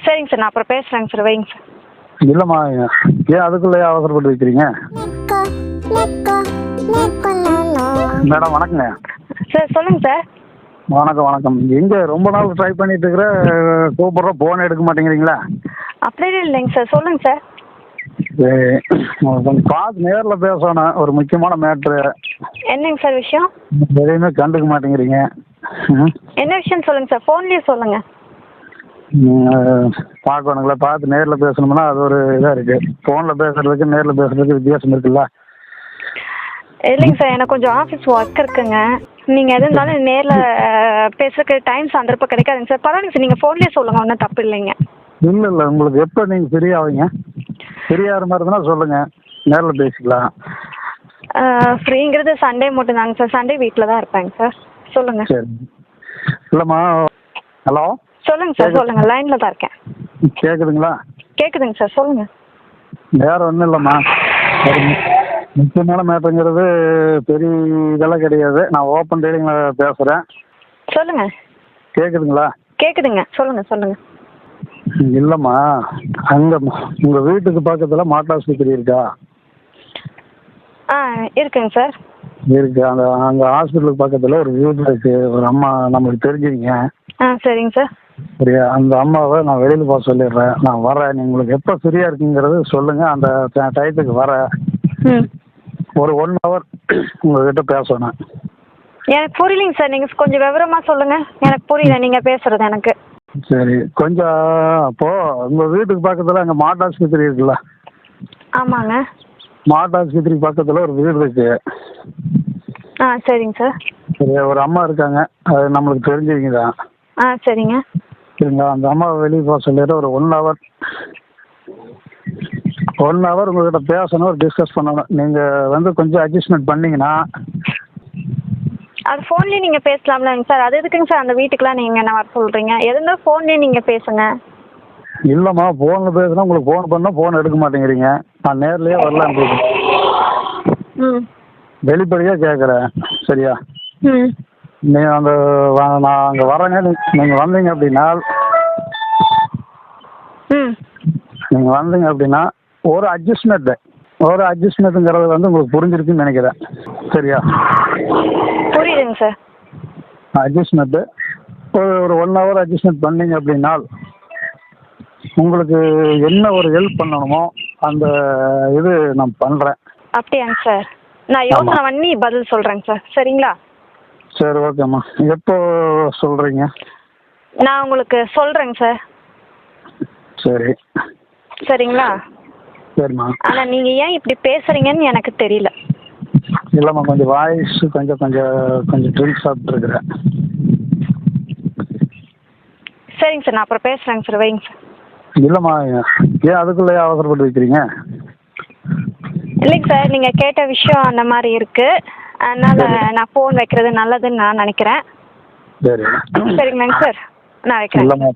சரிங்க சார், நான் அப்புறம் பேசுகிறேங்க சார், வைங்க சார். இல்லைம்மா, ஏன் அதுக்குள்ளேயே அவசரப்பட்டு வைக்கிறீங்க? மேடம் வணக்கங்க. சார் சொல்லுங்கள் சார். வணக்கம் வணக்கம். எங்கே ரொம்ப நாள் ட்ரை பண்ணிட்டு இருக்கிற, கூப்பிட்ற ஃபோன் எடுக்க மாட்டேங்கிறீங்களா? அப்படியே இல்லைங்க சார், சொல்லுங்கள் சார். கொஞ்சம் பார்த்து நேரில் பேசணும், ஒரு முக்கியமான மேட்ரு. என்னங்க சார் விஷயம்? எதையுமே கண்டுக்க மாட்டேங்கிறீங்க. என்ன விஷயம் சொல்லுங்கள் சார், ஃபோன்லேயே சொல்லுங்கள். பார்க்கணுங்களா? பார்த்து நேரில் பேசணும்னா அது ஒரு இதாக இருக்குது. ஃபோனில் பேசுகிறதுக்கு நேரில் பேசுகிறதுக்கு வித்தியாசம் இருக்குல்ல? இல்லைங்க சார், எனக்கு கொஞ்சம் ஆஃபீஸ் ஒர்க் இருக்குங்க. நீங்கள் எது இருந்தாலும் நேரில் பேசுறதுக்கு டைம் சந்தர்ப்பம் கிடைக்காதுங்க சார். பரவாயில்லைங்க சார், நீங்கள் ஃபோன்லேயே சொல்லுங்கள், ஒன்றும் தப்பு இல்லைங்க. இல்லை இல்லை, உங்களுக்கு எப்போ நீங்கள் ஃப்ரீ ஆவீங்க? ஃப்ரீயாகிற மாதிரி இருந்தால் சொல்லுங்கள், நேரில் பேசிக்கலாம். ஃப்ரீங்கிறது சண்டே மட்டும்தாங்க சார். சண்டே வீட்டில் தான் இருப்பேங்க சார். சொல்லுங்கள். சரி. இல்லைம்மா. ஹலோ. சொல்லுங்கள் சார், சொல்லுங்கள், லைனில் தான் இருக்கேன். கேட்குதுங்களா? கேட்குதுங்க சார், சொல்லுங்கள். வேறு ஒன்றும் இல்லைம்மா, ஒரு முக்கியமான மேட்டருங்கிறது பெரிய இதெல்லாம் கிடையாது. நான் ஓப்பன் டீலிங்கில் பேசுகிறேன். சொல்லுங்கள். கேட்குதுங்களா? கேட்குதுங்க, சொல்லுங்கள் சொல்லுங்கள். இல்லைம்மா, அங்கே உங்கள் வீட்டுக்கு பக்கத்தில் மாட்டாஸ்பத்திரி இருக்கா? ஆ இருக்குங்க சார். இருக்கு. அங்கே ஹாஸ்பிட்டலுக்கு பக்கத்தில் ஒரு வீடு இருக்குது. ஒரு அம்மா நம்மளுக்கு தெரிஞ்சுங்க. ஆ சரிங்க சார். சரியா? அந்த அம்மாவை நான் வெளியில் போக சொல்லிடுறேன். நான் வரேன். நீங்கள் உங்களுக்கு எப்போ ஃப்ரீயாக இருக்குங்கிறது சொல்லுங்கள். அந்த டயத்துக்கு வரேன். ம். ஒரு 1 ஹவர் உங்கள்கிட்ட பேசணும். எனக்கு புரியலைங்க சார், நீங்கள் கொஞ்சம் விவரமாக சொல்லுங்கள். எனக்கு புரியல நீங்கள் பேசுகிறது எனக்கு. சரி, கொஞ்சம் அப்போது உங்கள் வீட்டுக்கு பக்கத்தில் அங்கே மாட்டாஸ்பத்திரி இருக்குல்ல? ஆமாங்க. மாட்டாஸ்பத்திரி பக்கத்தில் ஒரு வீடு இருக்கு. ஆ சரிங்க சார். சரி, ஒரு அம்மா இருக்காங்க, அது நம்மளுக்கு தெரிஞ்சவங்க தான். ஆ சரிங்க. சரிங்களா? அந்த அம்மாவை வெளியே போக சொல்லிட்டு ஒரு 1 ஹவர் உங்கள்கிட்ட பேசணும், டிஸ்கஸ் பண்ணணும். நீங்கள் வந்து கொஞ்சம் அட்ஜஸ்ட்மெண்ட் பண்ணிங்கன்னா. அது ஃபோன்லேயே நீங்கள் பேசலாம்லங்க சார். அது எதுக்குங்க சார் அந்த வீட்டுக்கெலாம் நீங்கள் என்ன வர சொல்கிறீங்க? எது இருந்தாலும் ஃபோன்லேயே நீங்கள் பேசுங்க. இல்லைம்மா, ஃபோனில் பேசுனா உங்களுக்கு ஃபோன் பண்ணால் ஃபோன் எடுக்க மாட்டேங்கிறீங்க. நான் நேர்லேயே வரலான்னு இருக்கேன். ம். வெளிப்படையாக கேட்குறேன். சரியா? ம். நீங்கள் நான் அங்கே வரேங்க. நீங்கள் வந்தீங்க அப்படின்னா ம். நீங்கள் வந்தீங்க அப்படின்னா ஒரு அட்ஜஸ்ட்மெண்ட்டுங்கிறது வந்து உங்களுக்கு புரிஞ்சிருக்குன்னு நினைக்கிறேன். சரியா? புரியுதுங்க சார். அட்ஜஸ்ட்மெண்ட்டு ஒரு 1 ஹவர் அட்ஜஸ்ட்மெண்ட் பண்ணீங்க அப்படின்னா உங்களுக்கு என்ன ஒரு ஹெல்ப் பண்ணணுமோ அந்த இது நான் பண்ணுறேன். அப்படியாங்க சார்? நான் யோசனை பண்ணி பதில் சொல்கிறேங்க சார். சரிங்களா? சரி, ஓகேம்மா. எப்போ சொல்கிறீங்க? நான் உங்களுக்கு சொல்கிறேங்க சார். சரி. சரிங்களா? சரிம்மா. ஆனால் நீங்கள் ஏன் இப்படி பேசுகிறீங்கன்னு எனக்கு தெரியல. இல்லைம்மா, கொஞ்சம் வாய்ஸ் கொஞ்சம் ட்ரிங்க்ஸ் சாப்பிட்ருக்குறேன். சரிங்க சார், நான் அப்புறம் பேசுகிறேங்க சார், வைங்க சார். இல்லைம்மா, ஏன் அதுக்குள்ளேயே அவசரப்பட்டு வைக்கிறீங்க? இல்லைங்க சார், நீங்கள் கேட்ட விஷயம் அந்த மாதிரி இருக்குது. அதனால் நான் ஃபோன் வைக்கிறது நல்லதுன்னு நான் நினைக்கிறேன். சரி. சரிங்களாங்க சார், நான் வைக்கிறேன். இல்லைம்மா,